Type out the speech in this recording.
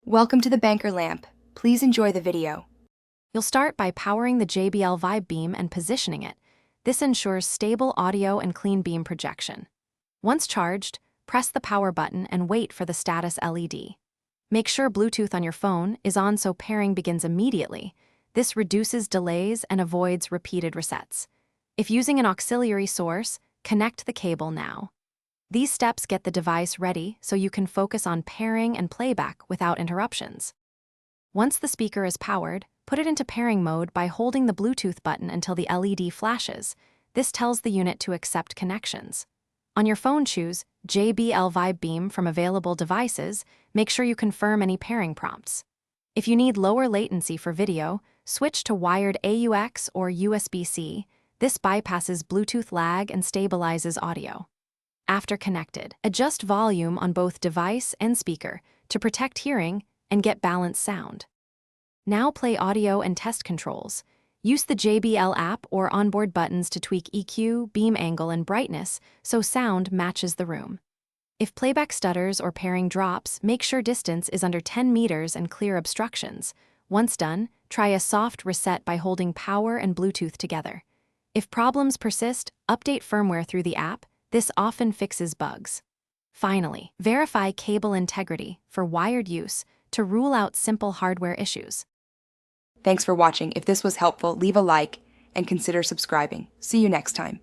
Welcome to the Banker Lamp. Please enjoy the video. You'll start by powering the JBL Vibe Beam and positioning it. This ensures stable audio and clean beam projection. Once charged, press the power button and wait for the status LED. Make sure Bluetooth on your phone is on so pairing begins immediately. This reduces delays and avoids repeated resets. If using an auxiliary source, connect the cable now. These steps get the device ready so you can focus on pairing and playback without interruptions. Once the speaker is powered, put it into pairing mode by holding the Bluetooth button until the LED flashes. This tells the unit to accept connections. On your phone, choose JBL Vibe Beam from available devices. Make sure you confirm any pairing prompts. If you need lower latency for video, switch to wired AUX or USB-C. This bypasses Bluetooth lag and stabilizes audio. After connected, adjust volume on both device and speaker to protect hearing and get balanced sound. Now play audio and test controls. Use the JBL app or onboard buttons to tweak EQ, beam angle, and brightness so sound matches the room. If playback stutters or pairing drops, make sure distance is under 10 meters and clear obstructions. Once done, try a soft reset by holding power and Bluetooth together. If problems persist, update firmware through the app. This often fixes bugs. Finally, verify cable integrity for wired use to rule out simple hardware issues. Thanks for watching. If this was helpful, leave a like and consider subscribing. See you next time.